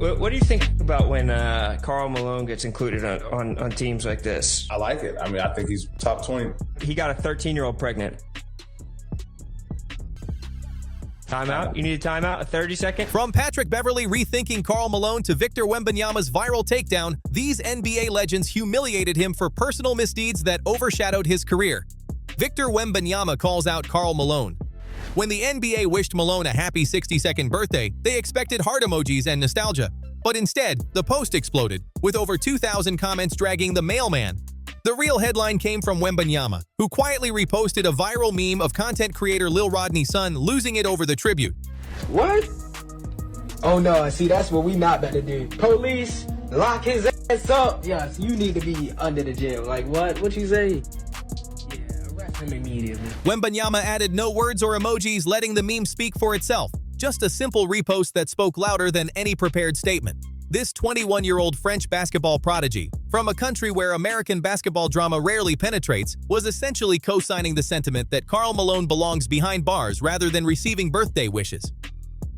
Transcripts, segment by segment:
What do you think about when Karl Malone gets included on teams like this? I like it. I mean, I think he's top 20. He got a 13-year-old pregnant. Timeout? You need a timeout? A 30-second? From Patrick Beverly rethinking Karl Malone to Victor Wembanyama's viral takedown, these NBA legends humiliated him for personal misdeeds that overshadowed his career. Victor Webyama calls out Karl Malone. When the NBA wished Malone a happy 62nd birthday, they expected heart emojis and nostalgia. But instead, the post exploded, with over 2,000 comments dragging the mailman. The real headline came from Wembanyama, who quietly reposted a viral meme of content creator Lil Rodney's son losing it over the tribute. What? Oh no, see, that's what we not about to do. Police, lock his ass up. Yes, you need to be under the jail. Like what? What you say? Yeah, arrest him immediately. Wembanyama added no words or emojis, letting the meme speak for itself. Just a simple repost that spoke louder than any prepared statement. This 21-year-old French basketball prodigy, from a country where American basketball drama rarely penetrates, was essentially co-signing the sentiment that Karl Malone belongs behind bars rather than receiving birthday wishes.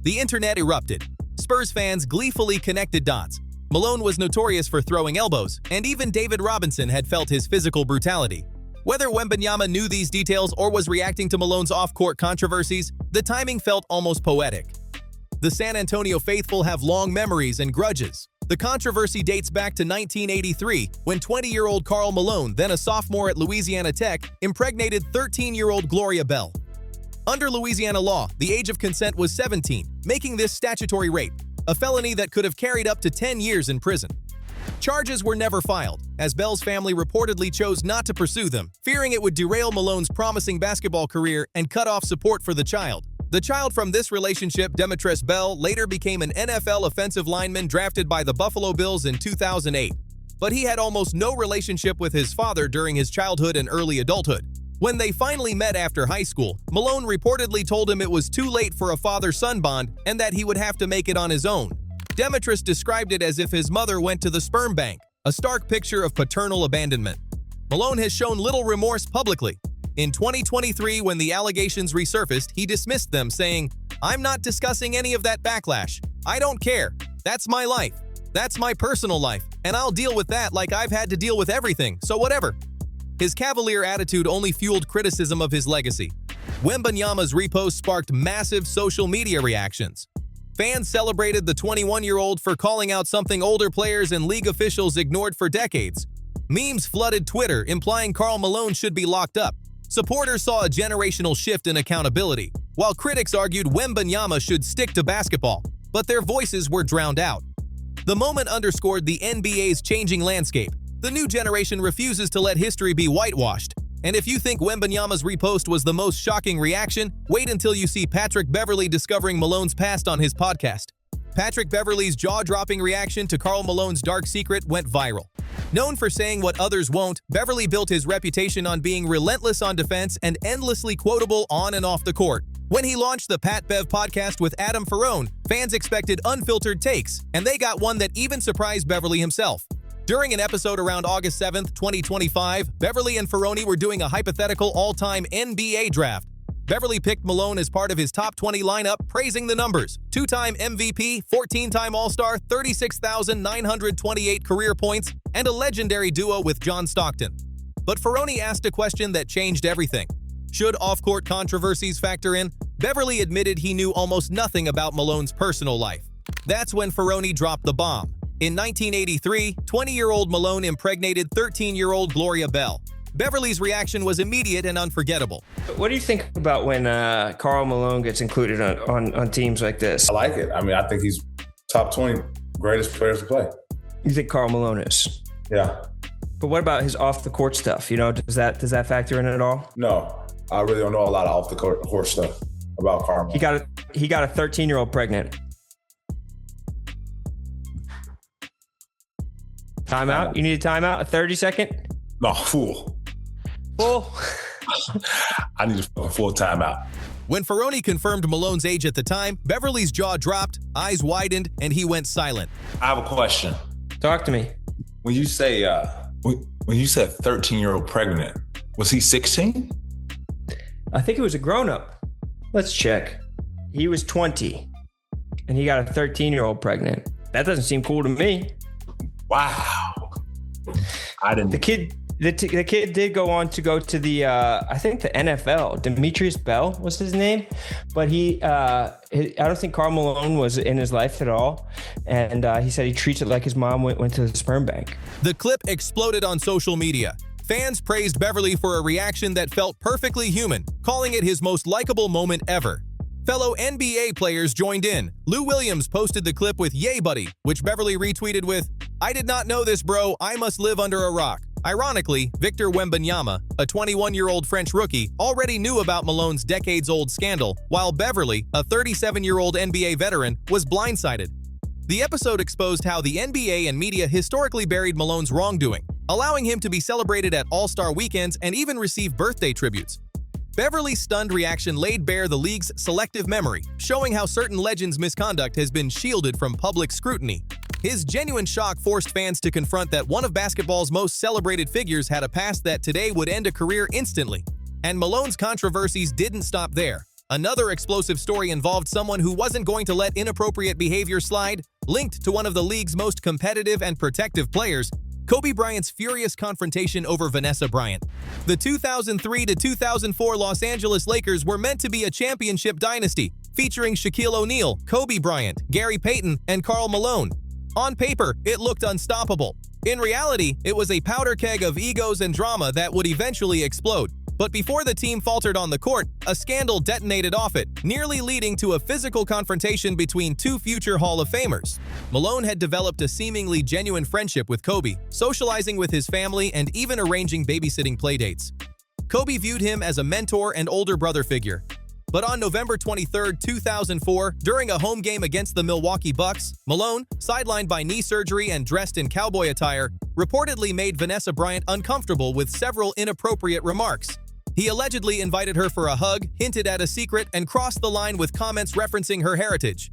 The internet erupted. Spurs fans gleefully connected dots. Malone was notorious for throwing elbows, and even David Robinson had felt his physical brutality. Whether Wembanyama knew these details or was reacting to Malone's off-court controversies, the timing felt almost poetic. The San Antonio faithful have long memories and grudges. The controversy dates back to 1983, when 20-year-old Karl Malone, then a sophomore at Louisiana Tech, impregnated 13-year-old Gloria Bell. Under Louisiana law, the age of consent was 17, making this statutory rape, a felony that could have carried up to 10 years in prison. Charges were never filed, as Bell's family reportedly chose not to pursue them, fearing it would derail Malone's promising basketball career and cut off support for the child. The child from this relationship, Demetrius Bell, later became an NFL offensive lineman drafted by the Buffalo Bills in 2008. But he had almost no relationship with his father during his childhood and early adulthood. When they finally met after high school, Malone reportedly told him it was too late for a father-son bond and that he would have to make it on his own. Demetrius described it as if his mother went to the sperm bank, a stark picture of paternal abandonment. Malone has shown little remorse publicly. In 2023, when the allegations resurfaced, he dismissed them, saying, "I'm not discussing any of that backlash. I don't care. That's my life. That's my personal life, and I'll deal with that like I've had to deal with everything, so whatever." His cavalier attitude only fueled criticism of his legacy. Wembanyama's repost sparked massive social media reactions. Fans celebrated the 21-year-old for calling out something older players and league officials ignored for decades. Memes flooded Twitter, implying Karl Malone should be locked up. Supporters saw a generational shift in accountability, while critics argued Wembanyama should stick to basketball, but their voices were drowned out. The moment underscored the NBA's changing landscape. The new generation refuses to let history be whitewashed. And if you think Wembanyama's repost was the most shocking reaction, wait until you see Patrick Beverly discovering Malone's past on his podcast. Patrick Beverly's jaw-dropping reaction to Karl Malone's dark secret went viral. Known for saying what others won't, Beverly built his reputation on being relentless on defense and endlessly quotable on and off the court. When he launched the Pat Bev podcast with Adam Ferrone, fans expected unfiltered takes, and they got one that even surprised Beverly himself. During an episode around August 7, 2025, Beverly and Ferrone were doing a hypothetical all-time NBA draft. Beverly picked Malone as part of his top 20 lineup, praising the numbers: two-time MVP, 14-time All-Star, 36,928 career points, and a legendary duo with John Stockton. But Ferrone asked a question that changed everything. Should off-court controversies factor in? Beverly admitted he knew almost nothing about Malone's personal life. That's when Ferrone dropped the bomb. In 1983, 20-year-old Malone impregnated 13-year-old Gloria Bell. Beverly's reaction was immediate and unforgettable. What do you think about when Karl Malone gets included on teams like this? I like it. I mean, I think he's top 20 greatest players to play. You think Karl Malone is? Yeah. But what about his off-the-court stuff? You know, does that factor in at all? No, I really don't know a lot of off-the-court stuff about Karl Malone. He got a 13-year-old pregnant. Timeout? You need a timeout? A 30-second? No, fool. Full? I need a full timeout. When Ferrone confirmed Malone's age at the time, Beverly's jaw dropped, eyes widened, and he went silent. I have a question. Talk to me. When you say, when you said 13-year-old pregnant, was he 16? I think it was a grown-up. Let's check. He was 20, and he got a 13-year-old pregnant. That doesn't seem cool to me. Wow. I didn't. The kid did go on to go to the I think the NFL. Demetrius Bell was his name, but I don't think Karl Malone was in his life at all, and he said he treats it like his mom went to the sperm bank. The clip exploded on social media. Fans praised Beverly for a reaction that felt perfectly human, calling it his most likable moment ever. Fellow NBA players joined in. Lou Williams posted the clip with "Yay buddy," which Beverly retweeted with, "I did not know this, bro. I must live under a rock." Ironically, Victor Webyama, a 21-year-old French rookie, already knew about Malone's decades-old scandal, while Beverly, a 37-year-old NBA veteran, was blindsided. The episode exposed how the NBA and media historically buried Malone's wrongdoing, allowing him to be celebrated at All-Star weekends and even receive birthday tributes. Beverly's stunned reaction laid bare the league's selective memory, showing how certain legends' misconduct has been shielded from public scrutiny. His genuine shock forced fans to confront that one of basketball's most celebrated figures had a past that today would end a career instantly. And Malone's controversies didn't stop there. Another explosive story involved someone who wasn't going to let inappropriate behavior slide, linked to one of the league's most competitive and protective players, Kobe Bryant's furious confrontation over Vanessa Bryant. The 2003 to 2004 Los Angeles Lakers were meant to be a championship dynasty, featuring Shaquille O'Neal, Kobe Bryant, Gary Payton, and Karl Malone. On paper, it looked unstoppable. In reality, it was a powder keg of egos and drama that would eventually explode. But before the team faltered on the court, a scandal detonated off it, nearly leading to a physical confrontation between two future Hall of Famers. Malone had developed a seemingly genuine friendship with Kobe, socializing with his family and even arranging babysitting playdates. Kobe viewed him as a mentor and older brother figure. But on November 23, 2004, during a home game against the Milwaukee Bucks, Malone, sidelined by knee surgery and dressed in cowboy attire, reportedly made Vanessa Bryant uncomfortable with several inappropriate remarks. He allegedly invited her for a hug, hinted at a secret, and crossed the line with comments referencing her heritage.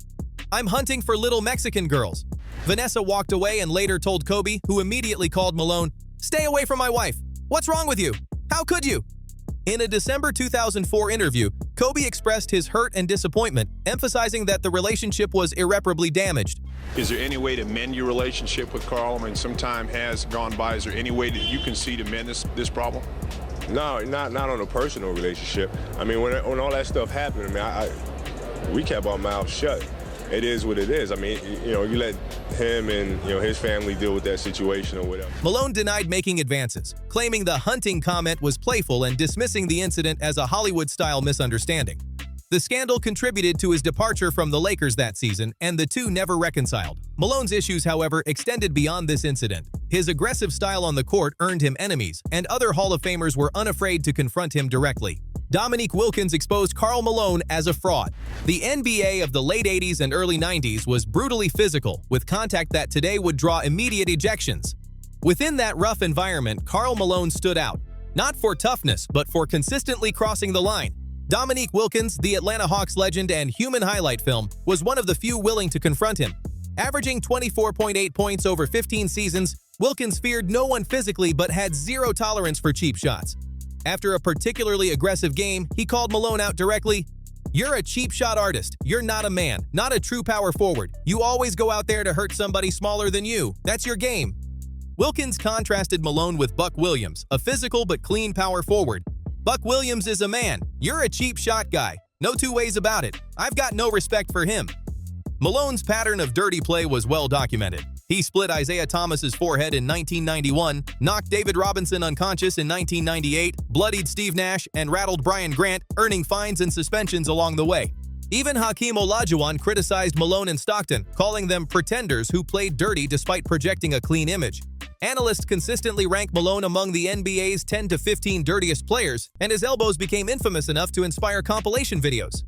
"I'm hunting for little Mexican girls." Vanessa walked away and later told Kobe, who immediately called Malone, "Stay away from my wife. What's wrong with you? How could you?" In a December 2004 interview, Kobe expressed his hurt and disappointment, emphasizing that the relationship was irreparably damaged. Is there any way to mend your relationship with Karl? I mean, some time has gone by. Is there any way that you can see to mend this problem? No, not on a personal relationship. I mean, when all that stuff happened, I mean, we kept our mouths shut. It is what it is. I mean, you let him and his family deal with that situation or whatever. Malone denied making advances, claiming the hunting comment was playful and dismissing the incident as a Hollywood-style misunderstanding. The scandal contributed to his departure from the Lakers that season, and the two never reconciled. Malone's issues, however, extended beyond this incident. His aggressive style on the court earned him enemies, and other Hall of Famers were unafraid to confront him directly. Dominique Wilkins exposed Karl Malone as a fraud. The NBA of the late 80s and early 90s was brutally physical, with contact that today would draw immediate ejections. Within that rough environment, Karl Malone stood out, not for toughness, but for consistently crossing the line. Dominique Wilkins, the Atlanta Hawks legend and human highlight film, was one of the few willing to confront him. Averaging 24.8 points over 15 seasons, Wilkins feared no one physically but had zero tolerance for cheap shots. After a particularly aggressive game, he called Malone out directly, "You're a cheap shot artist. You're not a man, not a true power forward. You always go out there to hurt somebody smaller than you. That's your game." Wilkins contrasted Malone with Buck Williams, a physical but clean power forward. "Buck Williams is a man. You're a cheap shot guy. No two ways about it. I've got no respect for him." Malone's pattern of dirty play was well documented. He split Isaiah Thomas's forehead in 1991, knocked David Robinson unconscious in 1998, bloodied Steve Nash, and rattled Brian Grant, earning fines and suspensions along the way. Even Hakeem Olajuwon criticized Malone and Stockton, calling them pretenders who played dirty despite projecting a clean image. Analysts consistently rank Malone among the NBA's 10 to 15 dirtiest players, and his elbows became infamous enough to inspire compilation videos.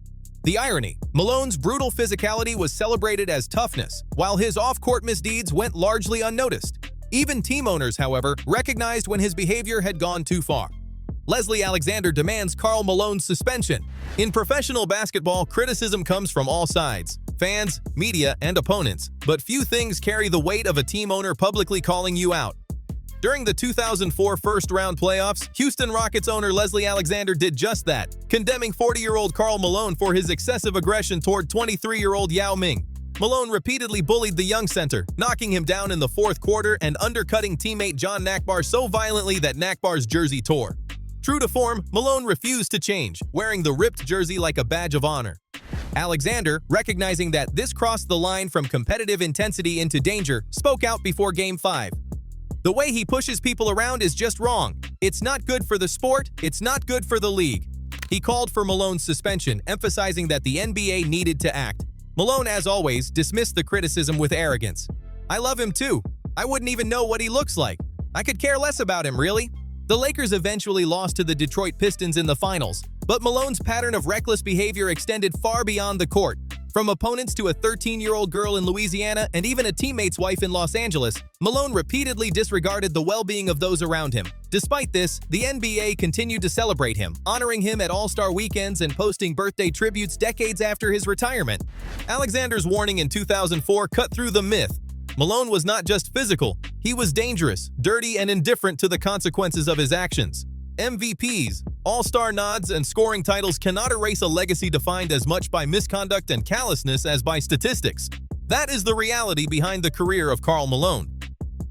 The irony: Malone's brutal physicality was celebrated as toughness, while his off-court misdeeds went largely unnoticed. Even team owners, however, recognized when his behavior had gone too far. Leslie Alexander demands Karl Malone's suspension. In professional basketball, criticism comes from all sides: fans, media, and opponents. But few things carry the weight of a team owner publicly calling you out. During the 2004 first-round playoffs, Houston Rockets owner Leslie Alexander did just that, condemning 40-year-old Karl Malone for his excessive aggression toward 23-year-old Yao Ming. Malone repeatedly bullied the young center, knocking him down in the fourth quarter and undercutting teammate John Nakbar so violently that Nakbar's jersey tore. True to form, Malone refused to change, wearing the ripped jersey like a badge of honor. Alexander, recognizing that this crossed the line from competitive intensity into danger, spoke out before Game 5. The way he pushes people around is just wrong. It's not good for the sport, it's not good for the league. He called for Malone's suspension, emphasizing that the NBA needed to act. Malone, as always, dismissed the criticism with arrogance. "I love him too. I wouldn't even know what he looks like. I could care less about him, really." The Lakers eventually lost to the Detroit Pistons in the finals, but Malone's pattern of reckless behavior extended far beyond the court. From opponents to a 13-year-old girl in Louisiana and even a teammate's wife in Los Angeles, Malone repeatedly disregarded the well-being of those around him. Despite this, the NBA continued to celebrate him, honoring him at All-Star weekends and posting birthday tributes decades after his retirement. Alexander's warning in 2004 cut through the myth. Malone was not just physical, he was dangerous, dirty, and indifferent to the consequences of his actions. MVPs, All-Star nods, and scoring titles cannot erase a legacy defined as much by misconduct and callousness as by statistics. That is the reality behind the career of Karl Malone.